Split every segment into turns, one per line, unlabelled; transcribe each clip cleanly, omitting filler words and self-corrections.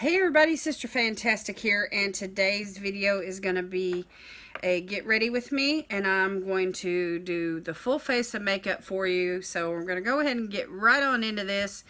Hey everybody, Sister Fantastic here, and today's video is going to be a get ready with me, and I'm going to do the full face of makeup for you. So we're going to go ahead and get right on into this.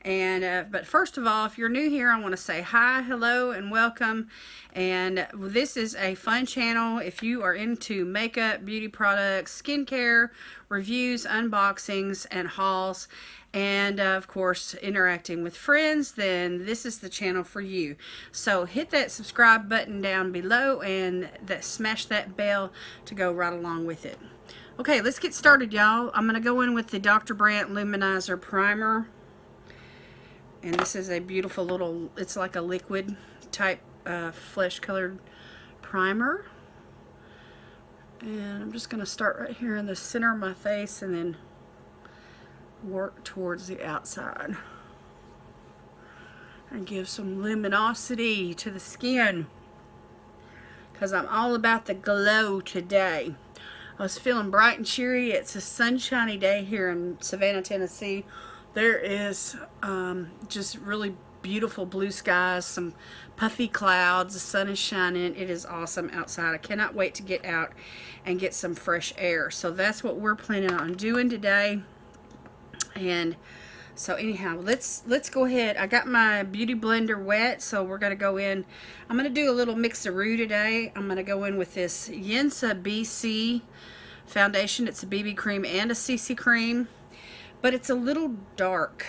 And but first of all, if you're new here, I want to say hi, hello, and welcome. And this is a fun channel if you are into makeup, beauty products, skincare, reviews, unboxings, and hauls, and of course interacting with friends. Then this is the channel for you. So hit that subscribe button down below and smash that bell to go right along with it. Okay, let's get started, y'all. I'm going to go in with the Dr. Brandt Luminizer Primer. And this is a beautiful little, it's like a liquid type flesh colored primer. And I'm just going to start right here in the center of my face and then work towards the outside. And give some luminosity to the skin, because I'm all about the glow today. I was feeling bright and cheery. It's a sunshiny day here in Savannah, Tennessee. There is just really beautiful blue skies, some puffy clouds, the sun is shining. It is awesome outside. I cannot wait to get out and get some fresh air. So that's what we're planning on doing today. And so anyhow, let's go ahead. I got my beauty blender wet, so we're going to go in. I'm going to do a little mix-a-roo today. I'm going to go in with this Yensa BC foundation. It's a BB cream and a CC cream, but it's a little dark.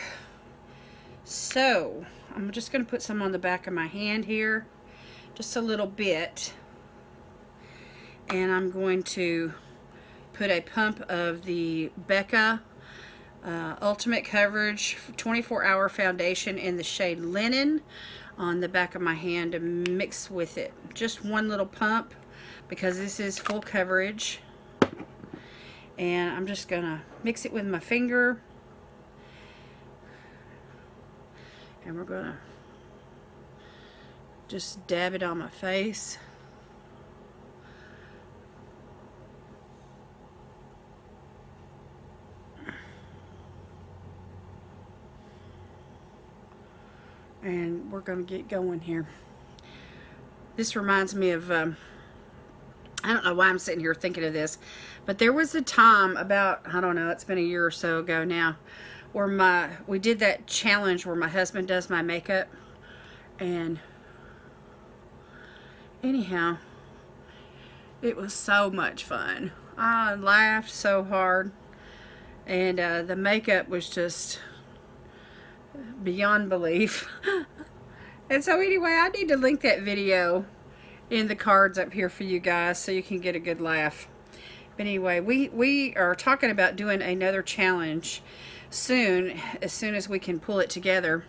So I'm just going to put some on the back of my hand here, just a little bit. And I'm going to put a pump of the Becca Ultimate Coverage 24-hour foundation in the shade Linen on the back of my hand to mix with it. Just one little pump, because this is full coverage. And I'm just gonna mix it with my finger, and we're gonna just dab it on my face. And we're gonna get going here. This reminds me of I don't know why I'm sitting here thinking of this, but there was a time about, I don't know, it's been a year or so ago now, where we did that challenge where my husband does my makeup. And anyhow, it was so much fun. I laughed so hard, and the makeup was just beyond belief. And so anyway, I need to link that video in the cards up here for you guys so you can get a good laugh. But anyway, we are talking about doing another challenge soon, as soon as we can pull it together.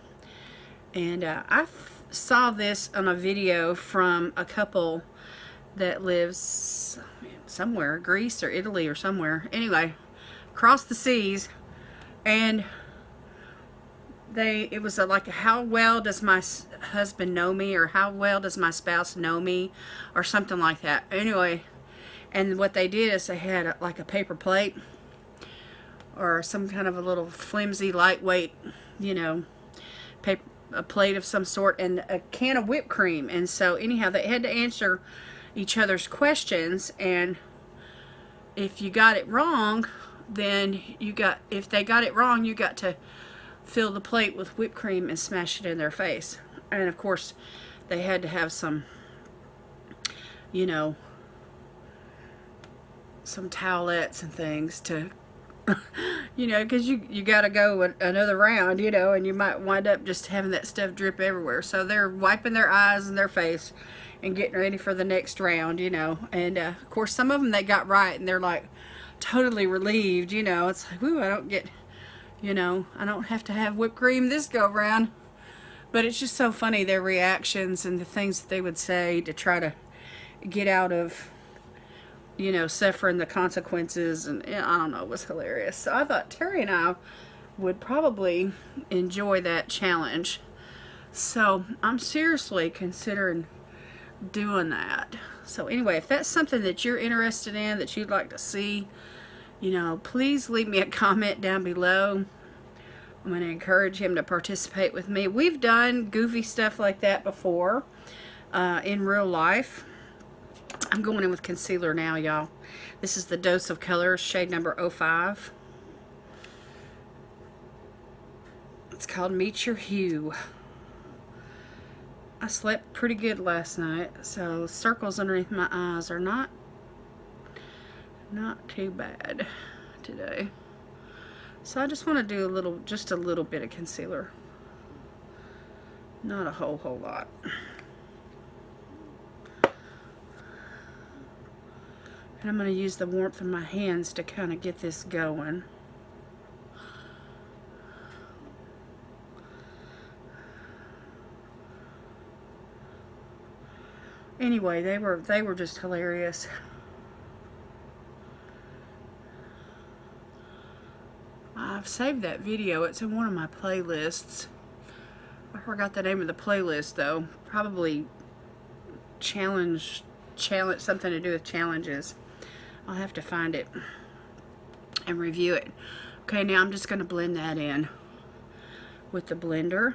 And I saw this on a video from a couple that lives somewhere, Greece or Italy or somewhere. Anyway, across the seas. And it was like, how well does my husband know me, or how well does my spouse know me, or something like that. Anyway, and what they did is they had like a paper plate or some kind of a little flimsy, lightweight, you know, a plate of some sort, and a can of whipped cream. And so anyhow, they had to answer each other's questions, and if you got it wrong, then if they got it wrong, you got to fill the plate with whipped cream and smash it in their face. And of course, they had to have some, you know, some towelettes and things to, you know, because you got to go another round, you know, and you might wind up just having that stuff drip everywhere. So they're wiping their eyes and their face and getting ready for the next round, you know. And of course, some of them they got right, and they're like totally relieved, you know. It's like, ooh, I don't get, you know, I don't have to have whipped cream this go round. But it's just so funny, their reactions and the things that they would say to try to get out of, you know, suffering the consequences. And I don't know, it was hilarious. So I thought Terry and I would probably enjoy that challenge. So I'm seriously considering doing that. So anyway, if that's something that you're interested in, that you'd like to see, you know, please leave me a comment down below. I'm going to encourage him to participate with me. We've done goofy stuff like that before in real life. I'm going in with concealer now, y'all. This is the Dose of Colors, shade number 05. It's called Meet Your Hue. I slept pretty good last night, so circles underneath my eyes are not too bad today. So I just want to do just a little bit of concealer. Not a whole lot. And I'm going to use the warmth of my hands to kind of get this going. Anyway, they were just hilarious. I've saved that video. It's in one of my playlists. I forgot the name of the playlist though. Probably challenge something to do with challenges. I'll have to find it and review it. Okay, now I'm just going to blend that in with the blender.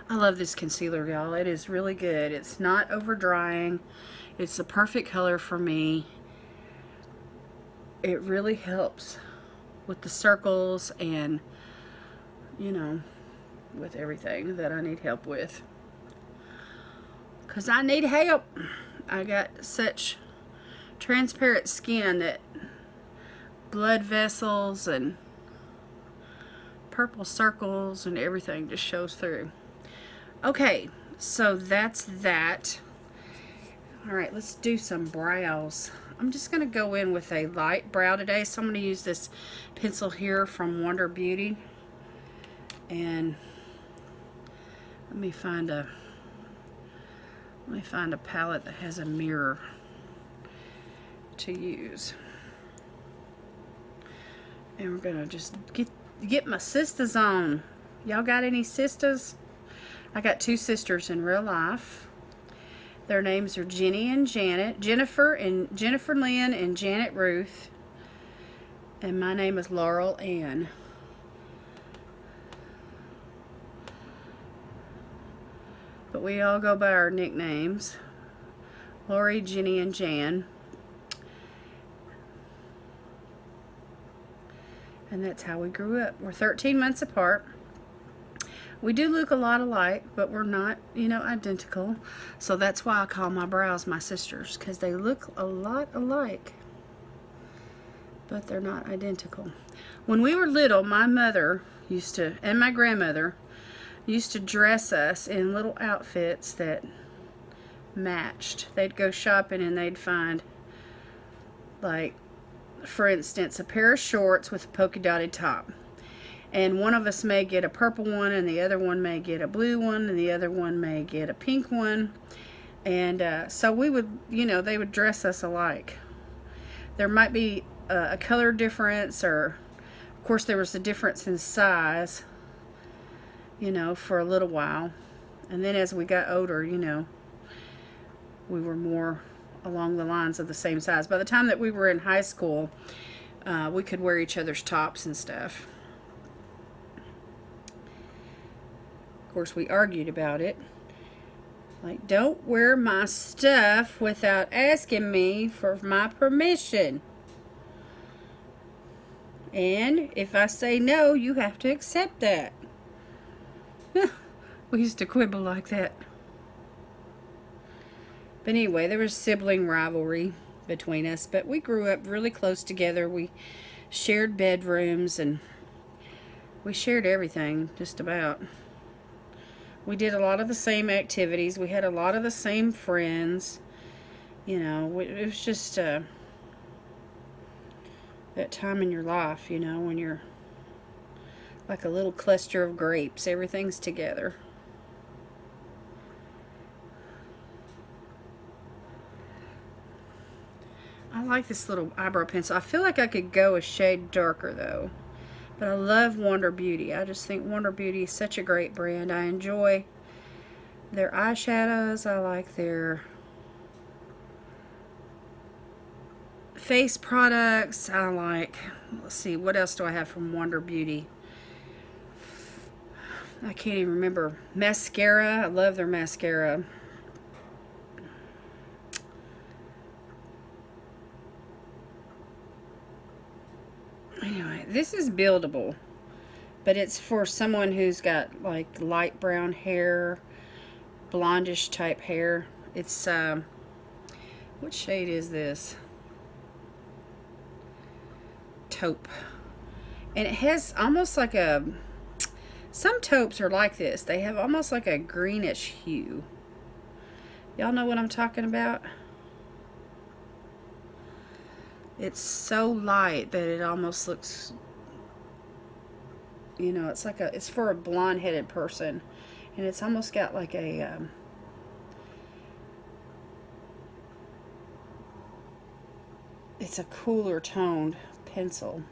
I love this concealer, y'all. It is really good. It's not over drying. It's the perfect color for me. It really helps with the circles and, you know, with everything that I need help with. Because I need help. I got such transparent skin that blood vessels and purple circles and everything just shows through. Okay, so that's that. Alright, let's do some brows. I'm just going to go in with a light brow today. So I'm going to use this pencil here from Wonder Beauty. And let me find a palette that has a mirror to use. And we're going to just get my sisters on. Y'all got any sisters? I got two sisters in real life. Their names are Jenny and Janet. Jennifer Lynn and Janet Ruth. And my name is Laurel Ann. But we all go by our nicknames. Lori, Jenny, and Jan. And that's how we grew up. We're 13 months apart. We do look a lot alike, but we're not, you know, identical. So that's why I call my brows my sisters, because they look a lot alike, but they're not identical. When we were little, my mother used to, and my grandmother, used to dress us in little outfits that matched. They'd go shopping and they'd find, like, for instance, a pair of shorts with a polka dotted top. And one of us may get a purple one, and the other one may get a blue one, and the other one may get a pink one. And so we would, you know, they would dress us alike. There might be a color difference, or, of course, there was a difference in size, you know, for a little while. And then as we got older, you know, we were more along the lines of the same size. By the time that we were in high school, we could wear each other's tops and stuff. Of course, we argued about it. Like, don't wear my stuff without asking me for my permission. And if I say no, you have to accept that. We used to quibble like that. But anyway, there was sibling rivalry between us, but we grew up really close together. We shared bedrooms, and we shared everything, just about. We did a lot of the same activities. We had a lot of the same friends. You know, it was just that time in your life, you know, when you're like a little cluster of grapes. Everything's together. I like this little eyebrow pencil. I feel like I could go a shade darker, though. But I love Wonder Beauty. I just think Wonder Beauty is such a great brand. I enjoy their eyeshadows. I like their face products. I like, let's see, what else do I have from Wonder Beauty? I can't even remember. Mascara. I love their mascara. Anyway, this is buildable, but it's for someone who's got like light brown hair, blondish type hair. It's what shade is this? Taupe. And it has almost like a, some taupes are like this. They have almost like a greenish hue. Y'all know what I'm talking about? It's so light that it almost looks, you know, it's like a, it's for a blonde-headed person. And it's almost got like a, it's a cooler toned pencil.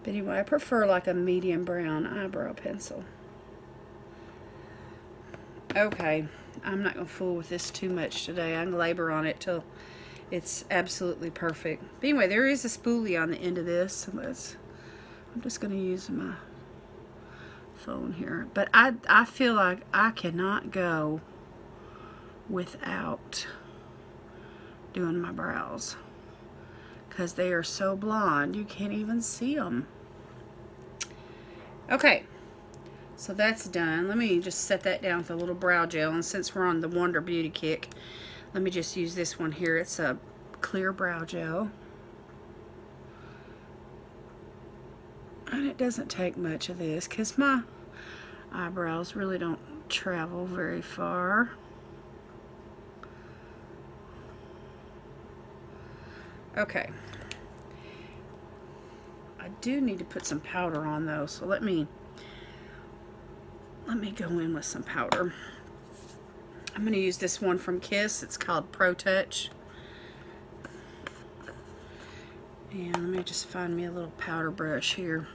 But anyway, I prefer like a medium brown eyebrow pencil. Okay, I'm not going to fool with this too much today. I can labor on it till it's absolutely perfect. But anyway, there is a spoolie on the end of this. So I'm just going to use my phone here. But I feel like I cannot go without doing my brows, because they are so blonde you can't even see them. Okay, so that's done. Let me just set that down with a little brow gel, and since we're on the Wonder Beauty kick, let me just use this one here. It's a clear brow gel, and it doesn't take much of this because my eyebrows really don't travel very far. Okay, I do need to put some powder on though, so let me go in with some powder. I'm going to use this one from Kiss. It's called Pro Touch. And let me just find me a little powder brush here.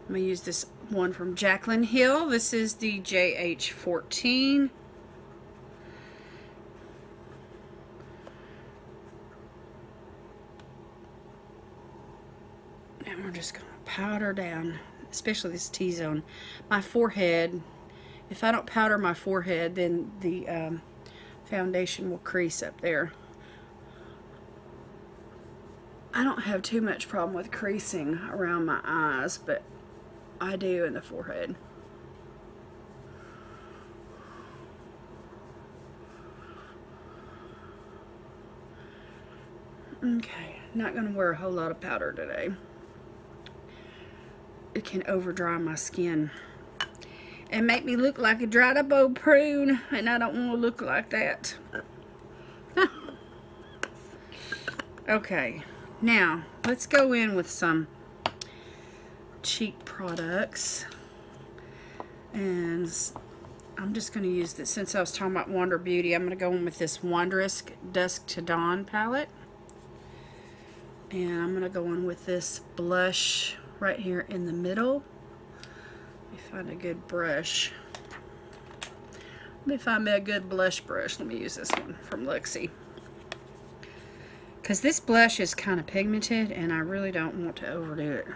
I'm going to use this one from Jaclyn Hill. This is the JH14. And we're just going to powder down, especially this T-zone. My forehead, if I don't powder my forehead, then the foundation will crease up there. I don't have too much problem with creasing around my eyes, but I do in the forehead. Okay, not going to wear a whole lot of powder today. It can over dry my skin and make me look like a dried up old prune, and I don't want to look like that. Okay, now let's go in with some cheap products, and I'm just going to use this, since I was talking about Wonder Beauty, I'm going to go in with this Wondrous Dusk to Dawn palette, and I'm going to go in with this blush right here in the middle. Let me find a good brush. Let me find me a good blush brush. Let me use this one from Luxie, because this blush is kind of pigmented and I really don't want to overdo it.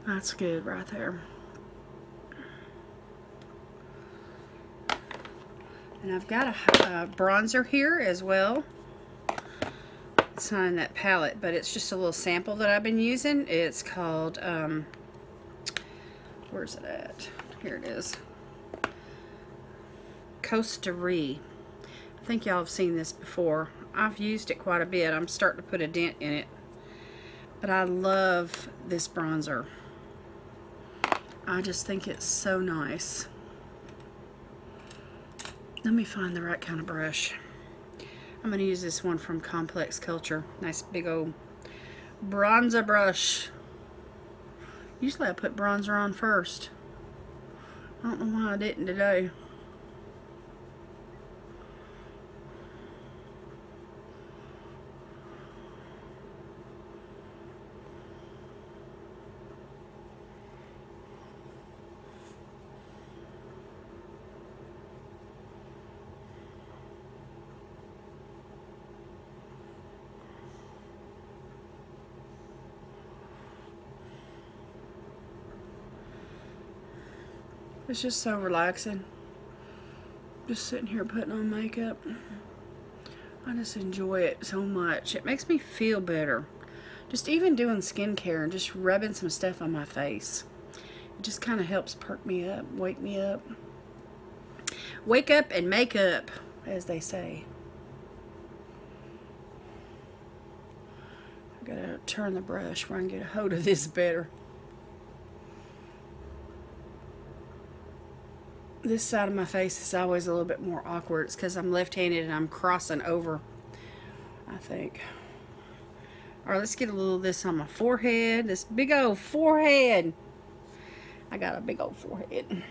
That's good right there. And I've got a bronzer here as well. It's not in that palette, but it's just a little sample that I've been using. It's called, where's it at? Here it is. Costa Rica. I think y'all have seen this before. I've used it quite a bit. I'm starting to put a dent in it. But I love this bronzer. I just think it's so nice. Let me find the right kind of brush. I'm I'm going to use this one from Complex Culture. Nice big old bronzer brush. Usually I put bronzer on first. I don't know why I didn't today. It's just so relaxing. Just sitting here putting on makeup. I just enjoy it so much. It makes me feel better. Just even doing skincare and just rubbing some stuff on my face. It just kind of helps perk me up, wake me up. Wake up and make up, as they say. I gotta turn the brush where I can get a hold of this better. This side of my face is always a little bit more awkward. It's because I'm left-handed and I'm crossing over, I think. Alright, let's get a little of this on my forehead. This big old forehead. I got a big old forehead.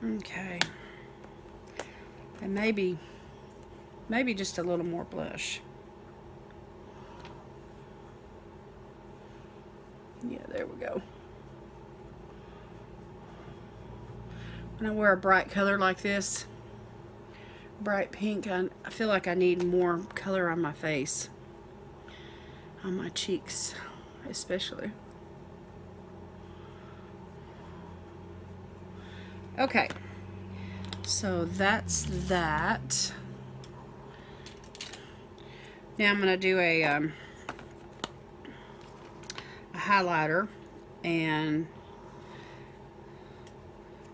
Okay. And maybe just a little more blush. Yeah, there we go. When I wear a bright color like this, bright pink, I feel like I need more color on my face. On my cheeks, especially. Okay. So that's that. Now I'm going to do a highlighter, and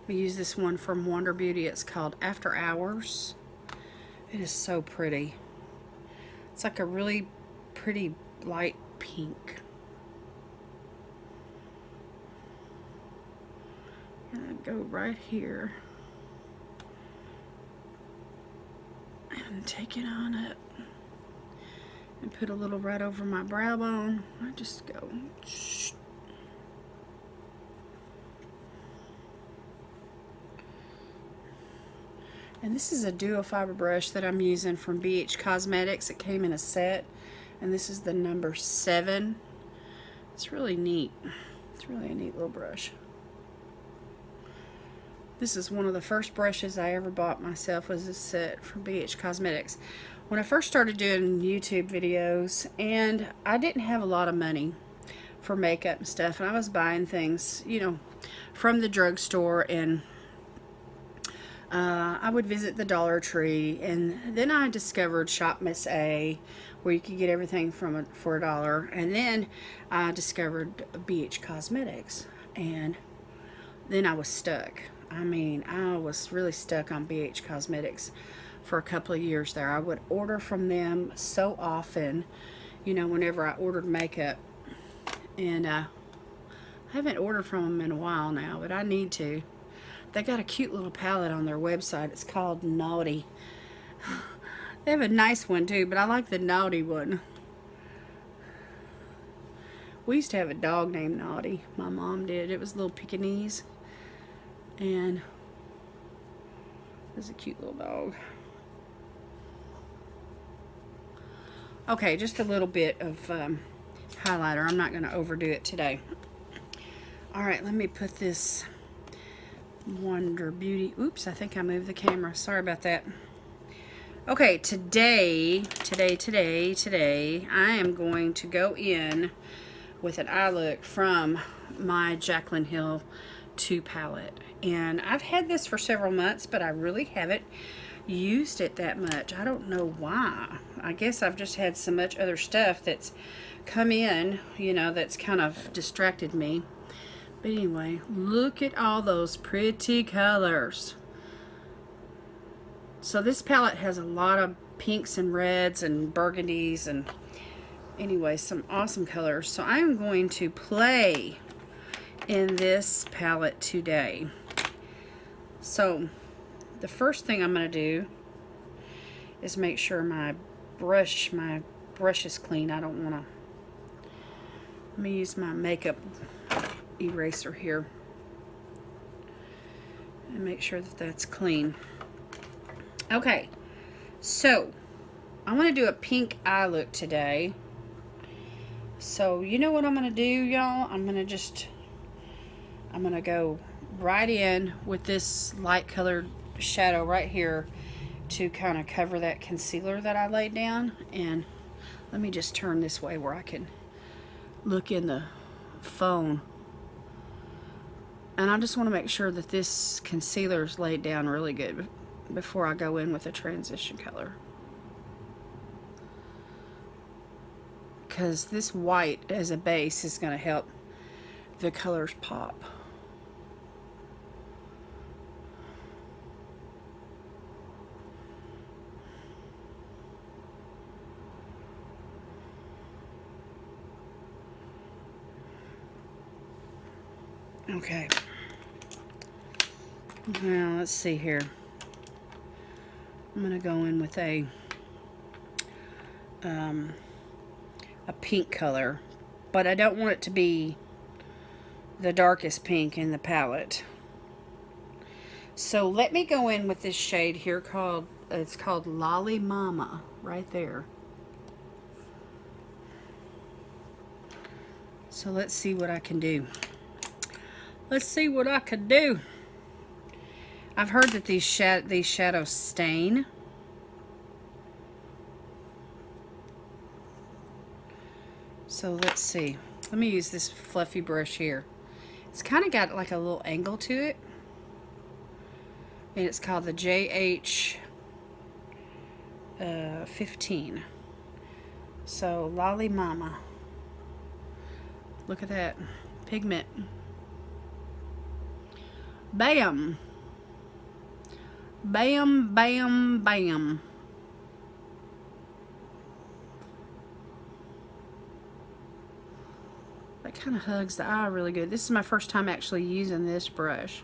we use this one from Wonder Beauty. It's called After Hours. It is so pretty. It's like a really pretty light pink. And I go right here and take it on up and put a little right over my brow bone. I just go shh. And this is a duo fiber brush that I'm using from Cosmetics. It came in a set, and this is the number 7. It's really neat. It's really a neat little brush. This is one of the first brushes I ever bought myself, was this set from Cosmetics. When I first started doing YouTube videos, and I didn't have a lot of money for makeup and stuff, and I was buying things, you know, from the drugstore, and I would visit the Dollar Tree, and then I discovered Shop Miss A, where you could get everything for $1, and then I discovered Cosmetics, and then I was stuck. I mean, I was really stuck on Cosmetics for a couple of years there. I would order from them so often, you know, whenever I ordered makeup. And I haven't ordered from them in a while now, but I need to. They got a cute little palette on their website. It's called Naughty. They have a nice one too, but I like the Naughty one. We used to have a dog named Naughty. My mom did. It was a little Pekingese. And it was a cute little dog. Okay, just a little bit of highlighter. I'm not going to overdo it today. Alright, let me put this Wonder Beauty. Oops, I think I moved the camera. Sorry about that. Okay, today, I am going to go in with an eye look from my Jaclyn Hill II Palette. And I've had this for several months, but I really haven't used it that much. I don't know why. I guess I've just had so much other stuff that's come in, you know, that's kind of distracted me. But anyway, look at all those pretty colors. So this palette has a lot of pinks and reds and burgundies, and anyway, some awesome colors. So I'm going to play in this palette today. So the first thing I'm going to do is make sure my brush is clean. I don't want to. Let me use my makeup eraser here and make sure that that's clean. Okay, so I want to do a pink eye look today. So you know what I'm going to do, y'all? I'm going to go right in with this light colored shadow right here to kind of cover that concealer that I laid down. And let me just turn this way where I can look in the phone. And I just want to make sure that this concealer is laid down really good before I go in with a transition color. Because this white as a base is going to help the colors pop. Okay. Now let's see here. I'm going to go in with a pink color, but I don't want it to be the darkest pink in the palette. So let me go in with this shade here called, it's called Lolly Mama, right there. So let's see what I can do. Let's see what I can do. I've heard that these shadows stain. So let's see. Let me use this fluffy brush here. It's kind of got like a little angle to it. And it's called the JH15. So Lolly Mama. Look at that. Pigment. Bam. Bam, bam, bam. That kind of hugs the eye really good. This is my first time actually using this brush.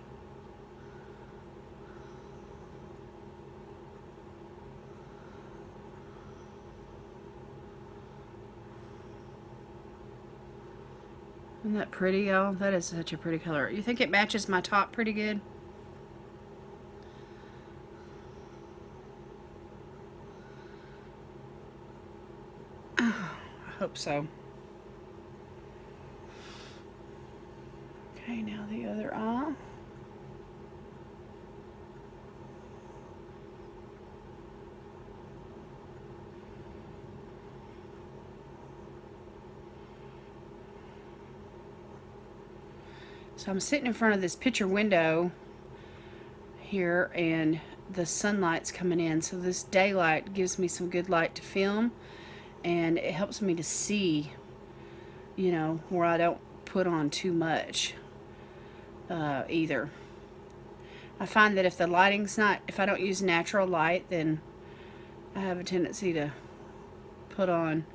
Isn't that pretty, y'all? That is such a pretty color. You think it matches my top pretty good? I hope so. Okay, now the other eye. So I'm sitting in front of this picture window here and the sunlight's coming in. So this daylight gives me some good light to film, and it helps me to see, you know, where I don't put on too much either. I find that if the lighting's not, if I don't use natural light, then I have a tendency to put on,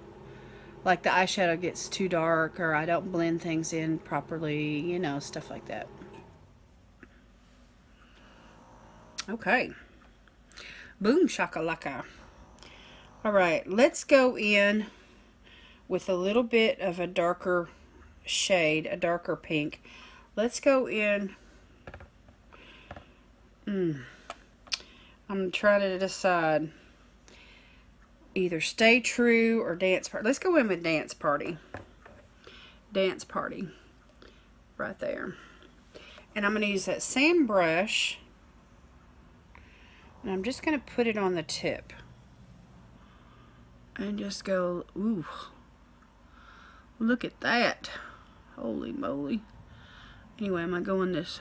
like the eyeshadow gets too dark, or I don't blend things in properly, you know, stuff like that. Okay. Boom shakalaka. Alright, let's go in with a little bit of a darker shade, a darker pink. Let's go in. I'm trying to decide. Either Stay True or Dance Party. Let's go in with Dance Party. Dance Party. Right there. And I'm going to use that same brush. And I'm just going to put it on the tip. And just go, ooh. Look at that. Holy moly. Anyway, I'm going to go in this.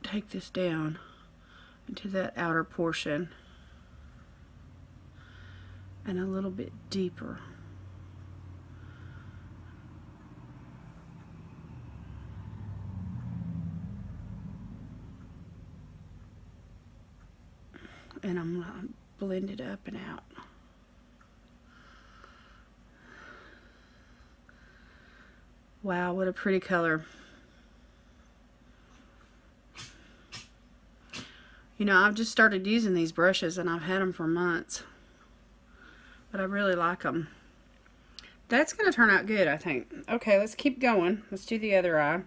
Take this down into that outer portion and a little bit deeper. And I'm going to blend it up and out. Wow, what a pretty color. You know, I've just started using these brushes and I've had them for months. But I really like them. That's going to turn out good, I think. Okay, let's keep going. Let's do the other eye.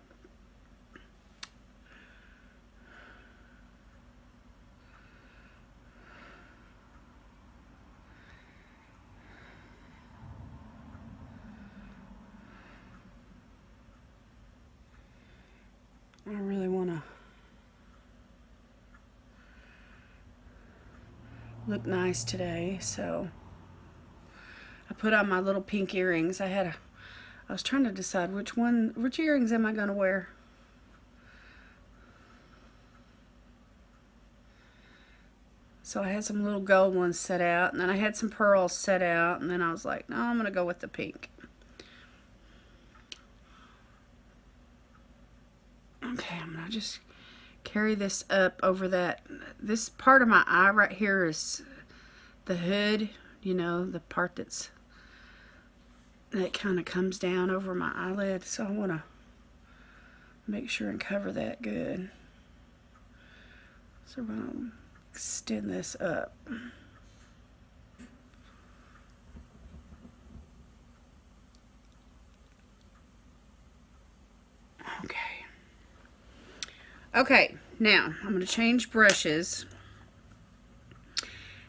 I really want to look nice today, so I put on my little pink earrings. I was trying to decide which earrings am I going to wear. So I had some little gold ones set out, and then I had some pearls set out, and then I was like, no, I'm going to go with the pink. Okay, I'm going to just carry this up over that. This part of my eye right here is the hood, you know, the part that kind of comes down over my eyelid. So I want to make sure and cover that good. So we're going to extend this up. Okay, now I'm going to change brushes,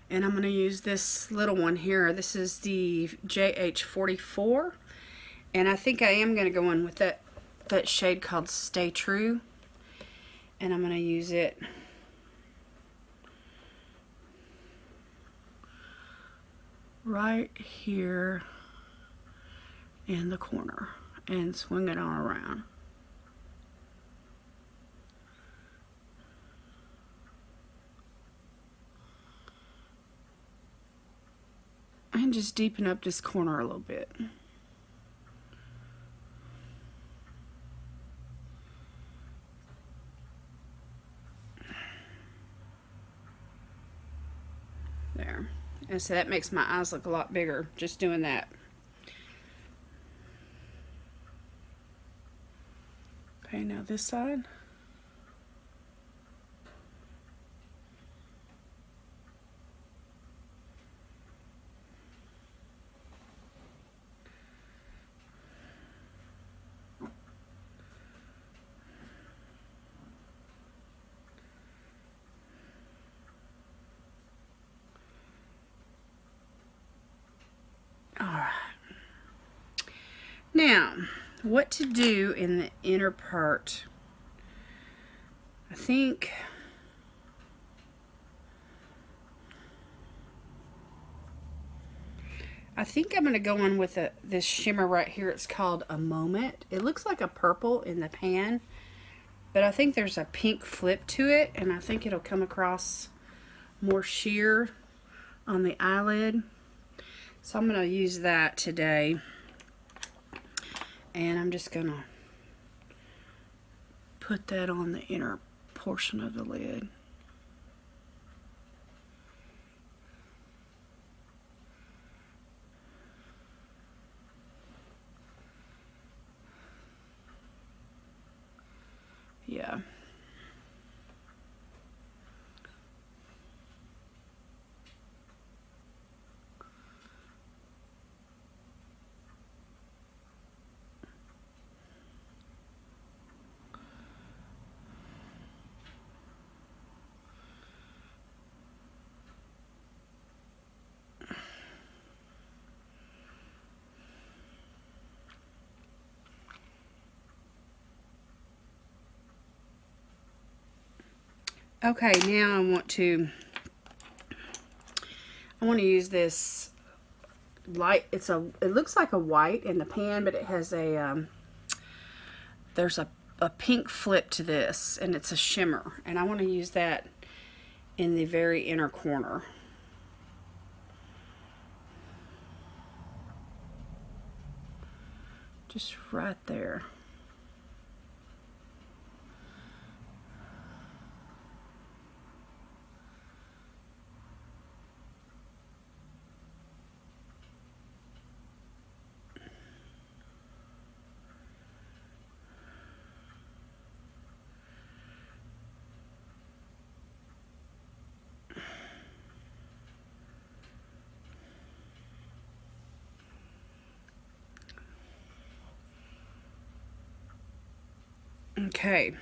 and I'm going to use this little one here. This is the JH44, and I think I am going to go in with that shade called Stay True, and I'm going to use it right here in the corner and swing it on around. And just deepen up this corner a little bit. There. And so that makes my eyes look a lot bigger just doing that. Okay, now this side. Now, what to do in the inner part? I think I'm going to go in with this shimmer right here. It's called A Moment. It looks like a purple in the pan, but I think there's a pink flip to it, and I think it'll come across more sheer on the eyelid. So I'm going to use that today. And I'm just going to put that on the inner portion of the lid. Yeah. Okay, now I want to use this light. It looks like a white in the pan, but it has there's a pink flip to this, and it's a shimmer, and I want to use that in the very inner corner. Just right there. Okay.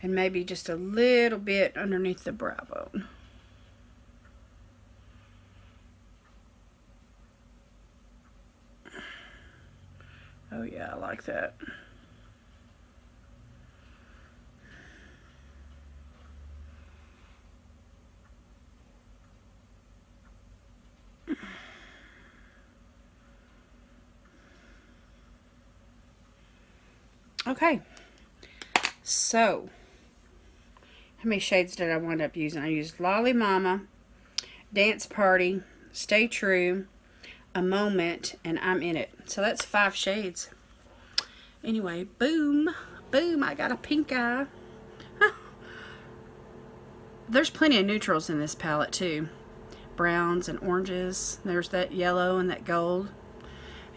And maybe just a little bit underneath the brow bone. Oh yeah, I like that. Okay, so how many shades did I wind up using? I used Lolly Mama, Dance Party, Stay True, A Moment, and I'm in It. So that's 5 shades. Anyway, boom, boom, I got a pink eye. Huh. There's plenty of neutrals in this palette too. Browns and oranges. There's that yellow and that gold.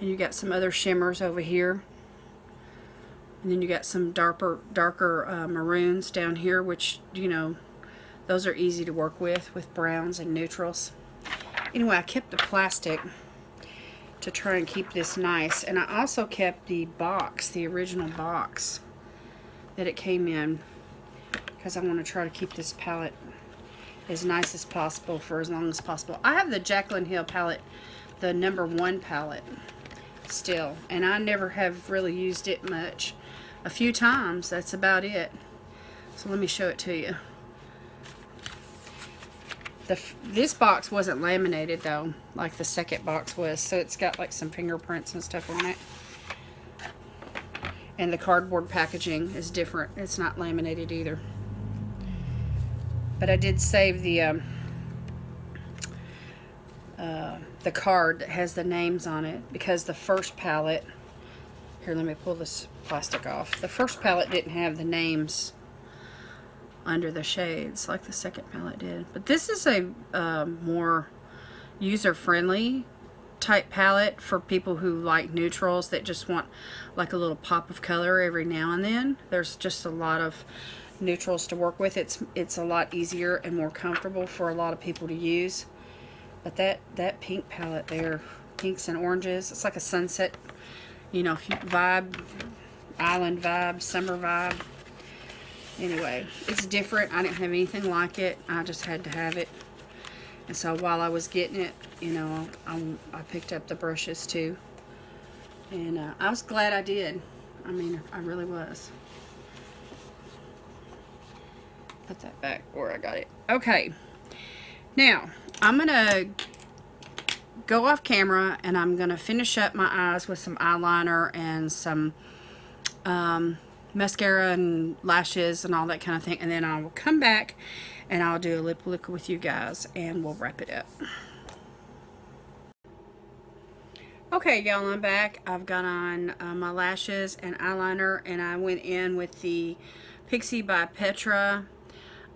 And you got some other shimmers over here. And then you got some darker maroons down here, which, you know, those are easy to work with browns and neutrals. Anyway, I kept the plastic to try and keep this nice. And I also kept the box, the original box that it came in, because I want to try to keep this palette as nice as possible for as long as possible. I have the Jaclyn Hill palette, the #1 palette still, and I never have really used it much. A few times, that's about it. So let me show it to you. This box wasn't laminated though, like the second box was, so it's got like some fingerprints and stuff on it. And the cardboard packaging is different. It's not laminated either. But I did save the card that has the names on it, because the first palette, here, let me pull this plastic off. The first palette didn't have the names under the shades like the second palette did. But this is a more user-friendly type palette for people who like neutrals, that just want like a little pop of color every now and then. There's just a lot of neutrals to work with. It's a lot easier and more comfortable for a lot of people to use. But that pink palette there, pinks and oranges, it's like a sunset, you know, vibe, island vibe, summer vibe. Anyway, it's different. I didn't have anything like it. I just had to have it. And so while I was getting it, you know, I picked up the brushes too. And I was glad I did. I mean, I really was. Put that back where I got it. Okay. Now, I'm going to go off camera and I'm going to finish up my eyes with some eyeliner and some mascara and lashes and all that kind of thing. And then I will come back and I'll do a lip look with you guys and we'll wrap it up. Okay, y'all, I'm back. I've got on my lashes and eyeliner, and I went in with the Pixie by Petra.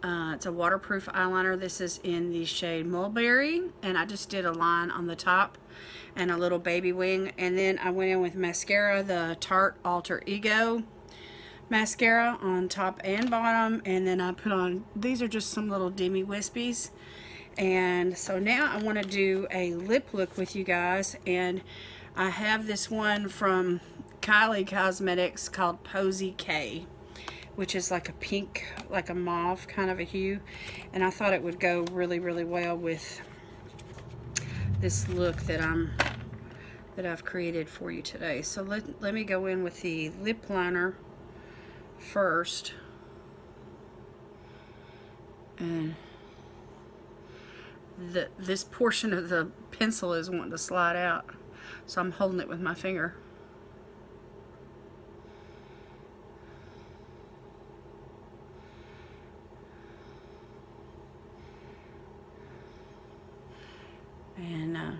It's a waterproof eyeliner. This is in the shade Mulberry, and I just did a line on the top and a little baby wing. And then I went in with mascara, the Tarte Alter Ego mascara on top and bottom, and then I put on, these are just some little demi wispies. And so now I want to do a lip look with you guys, and I have this one from Kylie Cosmetics called Posie K, which is like a pink, like a mauve kind of a hue, and I thought it would go really, really well with this look that I've created for you today. So let me go in with the lip liner first, and this portion of the pencil is wanting to slide out, so I'm holding it with my finger. And I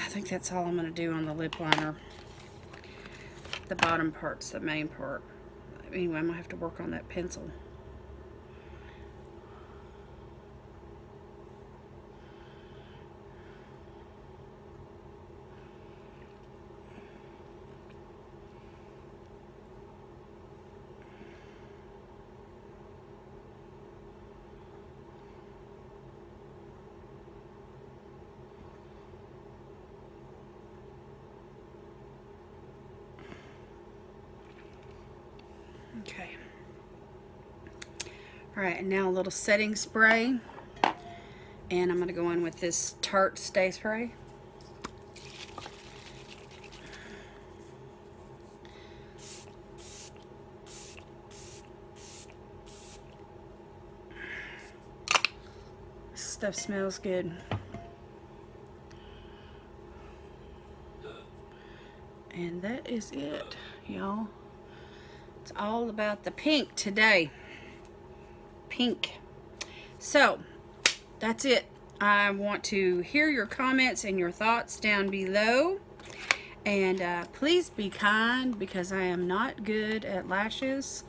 think that's all I'm going to do on the lip liner. The bottom part's the main part. Anyway, I'm going to have to work on that pencil. Alright, and now a little setting spray. And I'm going to go in with this Tarte Stay Spray. This stuff smells good. And that is it, y'all. It's all about the pink today. Pink. So, that's it. I want to hear your comments and your thoughts down below. And please be kind, because I am not good at lashes.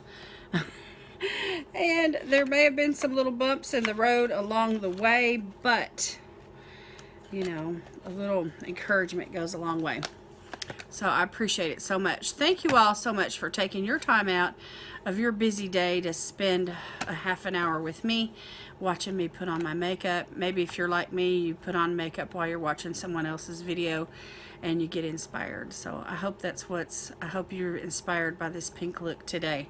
And there may have been some little bumps in the road along the way, but, you know, a little encouragement goes a long way. So I appreciate it so much. Thank you all so much for taking your time out of your busy day to spend a half an hour with me, watching me put on my makeup. Maybe if you're like me, you put on makeup while you're watching someone else's video and you get inspired. So I hope I hope you're inspired by this pink look today.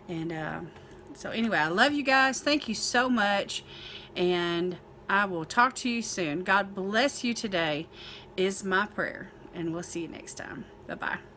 And so anyway, I love you guys. Thank you so much. And I will talk to you soon. God bless you today is my prayer. And we'll see you next time. Bye-bye.